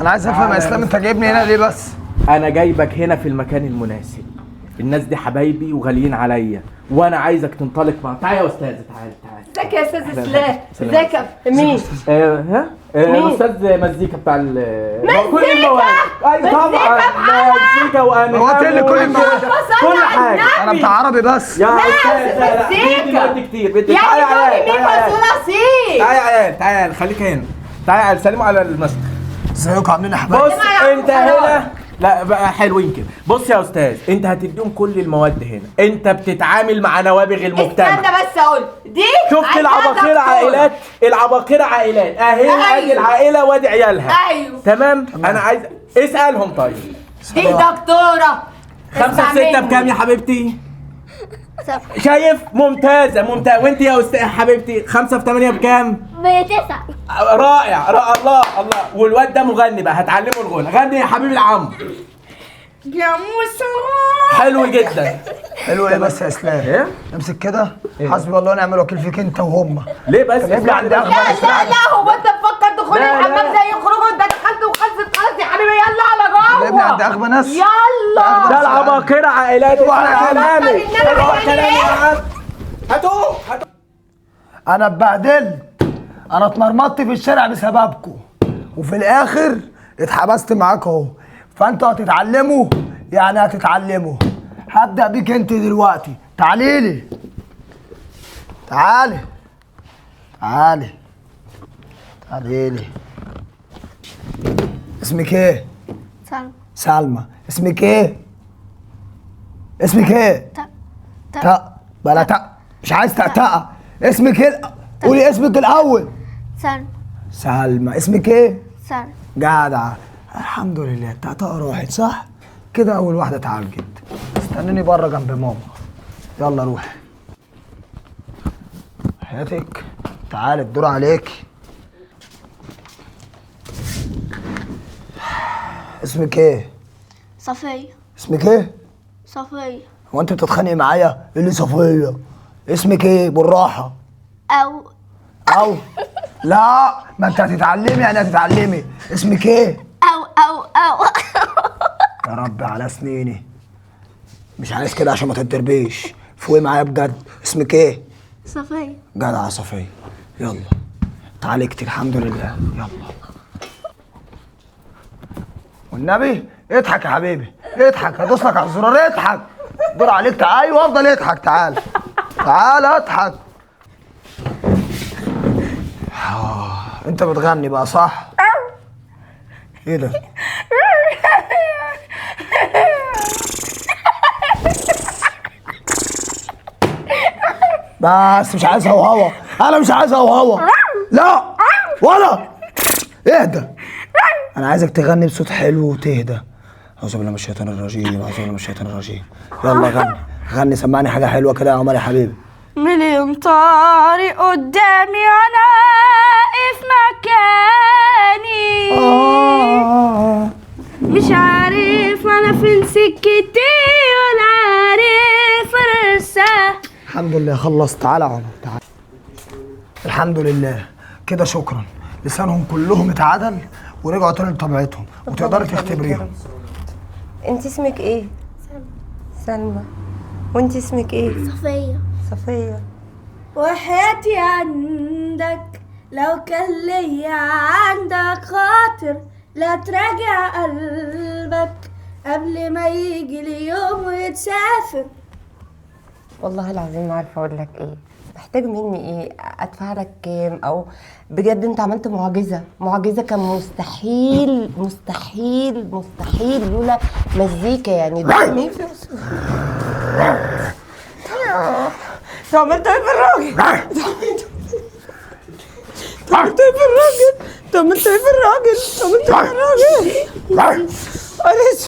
انا عايز افهم يا اسلام، انت جايبني هنا ليه بس؟ انا جايبك هنا في المكان المناسب. الناس دي حبايبي وغاليين عليا، وانا عايزك تنطلق معايا. تعالى يا استاذ، تعالى. ازيك يا استاذ اسلام؟ ازيك يا مين؟ استاذ مزيكا بتاع كل مزيكا؟ المواد. ايوه طبعا، مزيكا وانا هو انت اللي كل المواد؟ كل حاجه. انا بتاع عربي بس يا استاذ مزيكا كتير يعني تقولي مين مسؤول اصيل؟ تعالى يا عيال، تعالى خليك هنا. تعالى سلموا على المسجد. ازيكم عاملين يا حبايبي؟ بص انت هنا، لا بقى حلوين كده. بص يا استاذ، انت هتديهم كل المواد هنا. انت بتتعامل مع نوابغ المجتمع. استنى بس اقول دي شفت العباقرة عائلات؟ العباقرة عائلات اهي. أيوة. ادي العائلة وادي عيالها. ايوه تمام. انا عايز اسالهم. طيب دي دكتورة 5 في 6 بكام يا حبيبتي؟ شايف؟ ممتازة ممتازة. وانت يا استاذ حبيبتي 5 في 8 بكام؟ ب9. رائع الله الله. والواد ده مغني بقى، هتعلمه الغنى. غني يا حبيبي العم. يا موسى حلو جدا. حلو ايه بس يا اسلام؟ ايه؟ امسك كده. حسبي الله ونعم الوكيل فيك انت وهم. ليه بس؟ جايب لي عندي لا هو انت مفكر تدخل الحمام زي يخرجوا؟ انت دخلت وخلصت خلاص يا حبيبي، يلا على جوه. جايب لي عندي اغبى ناس. يلا ده العباقرة عائلات. اوعى كلامي اوعى كلامي يا عم. هاتوه. انا اتبهدلت، انا اتمرمطت في الشارع بسببكم، وفي الاخر اتحبست معاك اهو. فانتوا هتتعلموا، يعني هتتعلموا. هبدأ بيك انت دلوقتي. تعالي لي، تعالي لي. اسمك ايه؟ سلمى. اسمك ايه؟ تاء. بلا تاء، مش عايز تأتأة. اسمك ايه؟ قولي اسمك الاول. سلمى. اسمك ايه؟ جدع. الحمد لله التأتأة راحت صح؟ كده اول واحدة اتعالجت. استنوني بره جنب ماما. يلا روحي. حياتك. تعالي الدور عليك. اسمك ايه؟ صفية. اسمك ايه؟ هو انت بتتخانقي معايا؟ ايه اللي صفية؟ اسمك ايه؟ بالراحة. او لا، ما انت هتتعلمي، يعني هتتعلمي. اسمك ايه؟ أو يا رب على سنيني. مش عايز كده عشان ما تتدربيش. فوقي معايا بجد. اسمك ايه؟ صفية. جدع صفية. يلا اتعالجتي الحمد لله. يلا والنبي اضحك يا حبيبي، اضحك. هدوس لك على الزرار. اضحك. دور عليك. ايوه افضل اضحك. تعال اضحك. انت بتغني بقى صح؟ ايه ده؟ بس مش عايز هوهوه. انا مش عايز هوهوه. لا ولا. اهدى. انا عايزك تغني بصوت حلو وتهدى. اعوذ بالله من الشيطان الرجيم. يلا غني. سمعني حاجه حلوه كده يا عمر يا حبيبي. مليون طارق قدامي وانا واقف مكاني. مش عارف انا فين سكتي ولا عارف ارسى. الحمد لله خلصت. تعالى يا عمر تعالى. الحمد لله كده شكرا. لسانهم كلهم اتعدل ورجعوا تاني لطبيعتهم وتقدري تختبريهم. انت اسمك ايه؟ سلمى. وانت اسمك ايه؟ صفية. وحياتي عندك لو كان ليا عندك خاطر لا تراجع قلبك قبل ما يجي اليوم ويتسافر. والله العظيم ما عارفه اقول لك ايه. محتاج مني ايه؟ ادفع لك كام؟ او بجد انت عملت معجزه كان مستحيل لولا مزيكا. يعني ده مين في انت عملت ايه في الراجل؟ عملت ايه في الراجل؟